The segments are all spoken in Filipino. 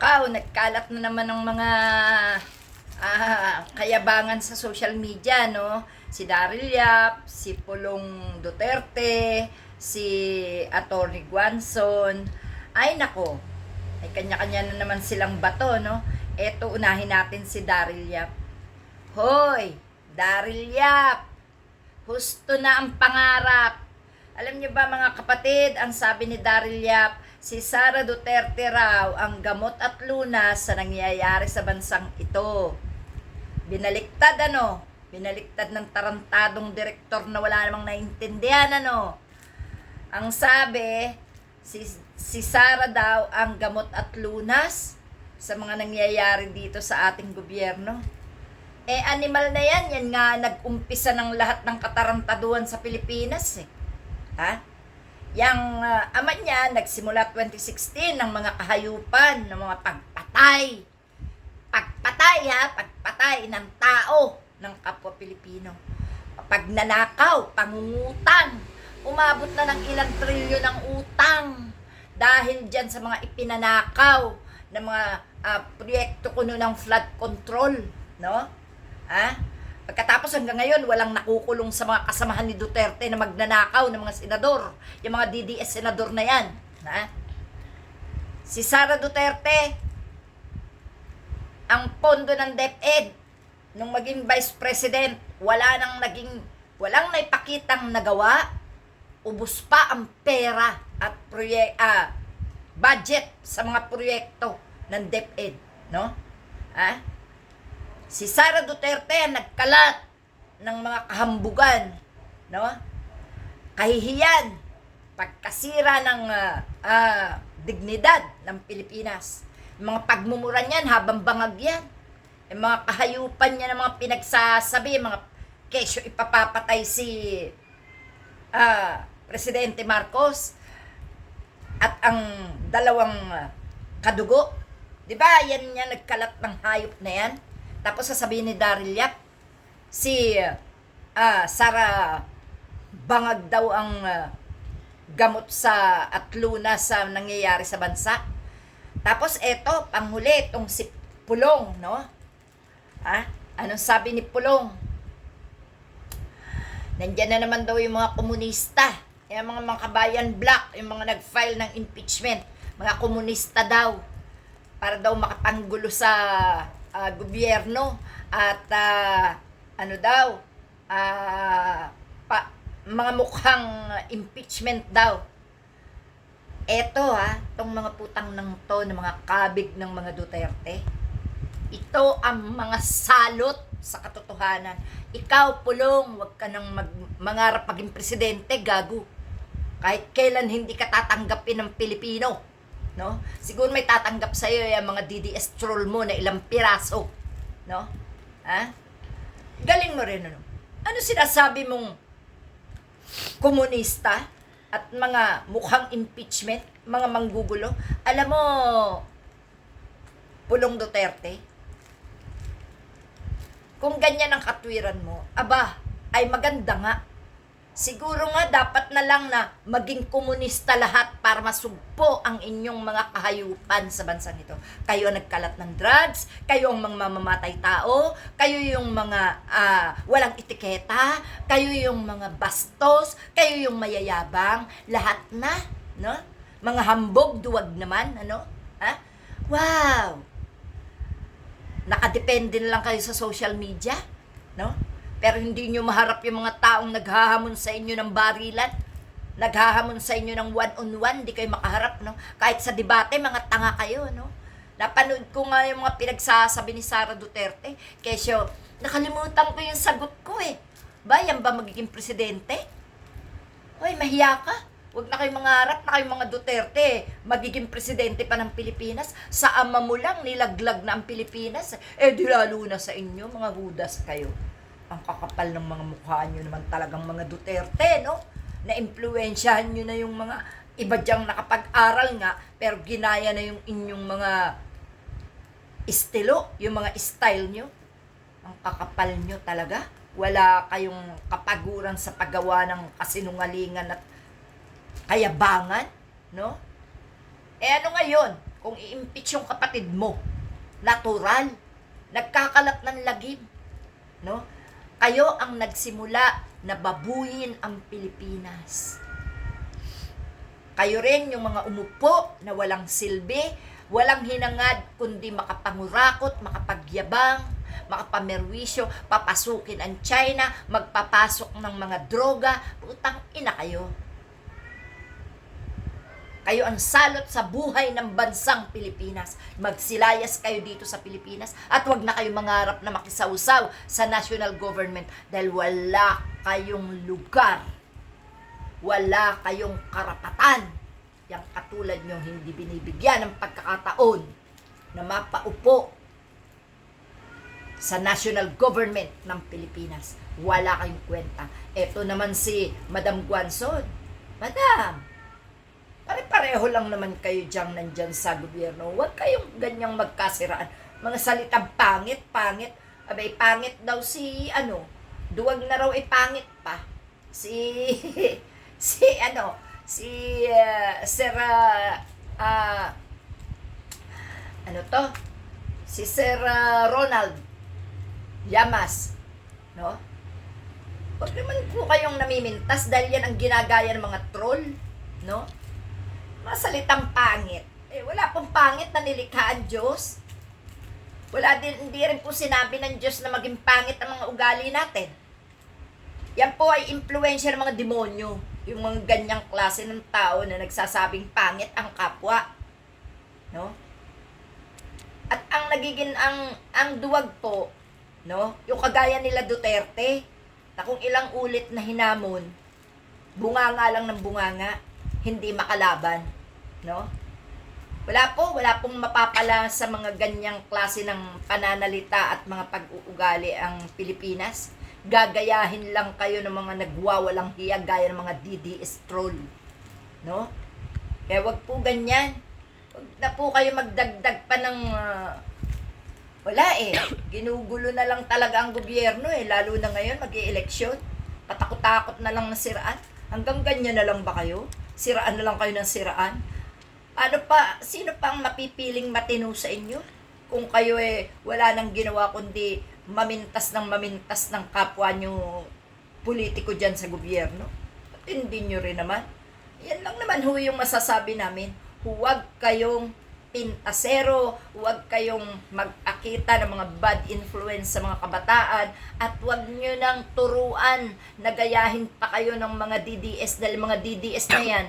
Nakaw, nagkalat na naman ng mga kayabangan sa social media, no? Si Daryl Yap, si Pulong Duterte, si Atty. Guanzon. Ay nako, ay kanya-kanya na naman silang bato, no? Eto, unahin natin si Daryl Yap. Hoy, Daryl Yap, husto na ang pangarap. Alam niyo ba mga kapatid, ang sabi ni Daryl Yap, si Sara Duterte raw ang gamot at lunas sa nangyayari sa bansang ito. Binaliktad ano? Binaliktad ng tarantadong direktor na wala namang naintindihan ano? Ang sabi, si Sara daw ang gamot at lunas sa mga nangyayari dito sa ating gobyerno. Animal na yan. Yan nga nag-umpisa ng lahat ng katarantaduhan sa Pilipinas eh. Ha? Yang ama niya nagsimula 2016 ng mga kahayupan, ng mga pagpatay. Pagpatay ng tao ng kapwa Pilipino. Pagnanakaw, pangungutang. Umabot na ng ilang trilyon ng utang dahil dyan sa mga ipinanakaw ng mga proyekto kuno ng flood control, no? Pagkatapos hanggang ngayon, walang nakukulong sa mga kasamahan ni Duterte na magnanakaw ng mga senador. Yung mga DDS senador na yan. Si Sara Duterte, ang pondo ng DepEd, nung maging Vice President, walang naipakitang nagawa. Ubus pa ang pera at budget sa mga proyekto ng DepEd. No? Si Sara Duterte nagkalat ng mga kahambugan, no? Kahihiyan, pagkasira ng dignidad ng Pilipinas. Yung mga pagmumura niyan habang bangag yan. Yung mga kahayupan niya ng mga pinagsasabi, mga kesyo ipapapatay si Presidente Marcos at ang dalawang kadugo. 'Di ba? Yan niya nagkalat ng hayop na yan. Tapos sasabihin ni Daryl Yap, si Sara bangag daw ang gamot sa at lunas sa nangyayari sa bansa. Tapos eto, panghuli, itong si Pulong, no? Anong sabi ni Pulong? Nandiyan na naman daw yung mga komunista, yung mga kabayan black, yung mga nag-file ng impeachment, mga komunista daw, para daw makapanggulo sa gobyerno at mga mukhang impeachment daw. Eto tong mga putang ng to, ng mga kabig ng mga Duterte, ito ang mga salot sa katotohanan. Ikaw, Pulong, wag ka nang mangarap maging presidente, gago. Kahit kailan hindi ka tatanggapin ng Pilipino. No? Siguro may tatanggap sa iyo yung mga DDS troll mo na ilang piraso, no? Galing mo rin ano. Ano sinasabi mong komunista at mga mukhang impeachment, mga manggugulo? Alam mo, Pulong Duterte, kung ganyan ang katwiran mo, ay maganda nga. Siguro nga dapat na lang na maging komunista lahat para masugpo ang inyong mga kahayupan sa bansang ito. Kayo ang nagkalat ng drugs, kayo ang mamamatay tao, kayo yung mga walang etiketa, kayo yung mga bastos, kayo yung mayayabang, lahat na, no? Mga hambog, duwag naman, ano? Wow! Nakadepende na lang kayo sa social media, no? Pero hindi nyo maharap yung mga taong naghahamon sa inyo ng barilan, naghahamon sa inyo ng one-on-one, di kayo makaharap, no? Kahit sa debate, mga tanga kayo, no? Napanood ko nga yung mga pinagsasabi ni Sara Duterte, kesyo, nakalimutan ko yung sagot ko eh. Yan ba magiging presidente? Hoy, mahiya ka. Huwag na kayong mangarap na kayong mga Duterte, magiging presidente pa ng Pilipinas. Sa ama mo lang, nilaglag na ang Pilipinas. Di lalo na sa inyo, mga hudas kayo. Ang kakapal ng mga mukha nyo naman talagang mga Duterte, no? Na-impluensyahan nyo na yung mga iba dyang nakapag-aral nga, pero ginaya na yung inyong mga estilo, yung mga style nyo. Ang kakapal nyo talaga. Wala kayong kapaguran sa paggawa ng kasinungalingan at kayabangan, no? Ano ngayon? kung i-impeach yung kapatid mo. Natural. Nagkakalat ng lagim. No? Kayo ang nagsimula na babuyin ang Pilipinas. Kayo rin yung mga umupo na walang silbi, walang hinangad, kundi makapangurakot, makapagyabang, makapamerwisyo, papasukin ang China, magpapasok ng mga droga. Putang ina kayo. Kayo ang salot sa buhay ng bansang Pilipinas. Magsilayas kayo dito sa Pilipinas at wag na kayo mangarap na makisawsaw sa national government dahil wala kayong lugar. Wala kayong karapatan. Yang katulad nyo hindi binibigyan ng pagkakataon na mapaupo sa national government ng Pilipinas. Wala kayong kwenta. Ito naman si Madam Guanzon. Madam, pare-pareho lang naman kayo diyang nandyan sa gobyerno. Huwag kayong ganyang magkasiraan. Mga salitang pangit. Abay, pangit daw si, duwag na raw pangit pa. Si Sir Ronald Llamas, no? Huwag naman po kayong namimintas dahil yan ang ginagaya ng mga troll, no? Mga salitang pangit. Wala pong pangit na nilikha ang Diyos. Hindi rin po sinabi ng Diyos na maging pangit ang mga ugali natin. Yan po ay influensya ng mga demonyo. Yung mga ganyang klase ng tao na nagsasabing pangit ang kapwa. No? At ang nagiging, ang duwag po, no? Yung kagaya nila Duterte, na kung ilang ulit na hinamon, bunganga lang ng bunganga, hindi makalaban, no? Wala pong mapapala sa mga ganyang klase ng pananalita at mga pag-uugali ang Pilipinas. Gagayahin lang kayo ng mga nagwawalang hiya gaya ng mga DDS troll, no? Kaya wag po ganyan. Wag na po kayo magdagdag pa ng ginugulo na lang talaga ang gobyerno lalo na ngayon mag-i-eleksyon. Katakot-takot na lang na siraan. Hanggang ganyan na lang ba kayo? Siraan na lang kayo ng siraan? Sino pa ang mapipiling matino sa inyo? Kung kayo wala nang ginawa kundi mamintas ng kapwa nyo politiko dyan sa gobyerno. At hindi nyo rin naman. Yan lang naman yung masasabi namin. Huwag kayong pintasero, huwag kayong mag-akita ng mga bad influence sa mga kabataan, at huwag nyo nang turuan na gayahin pa kayo ng mga DDS dahil mga DDS na yan,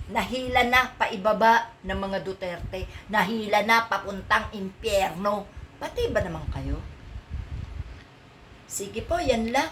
nahila na paibaba ng mga Duterte, nahila na papuntang impyerno. Pati ba naman kayo? Sige po, yan lang.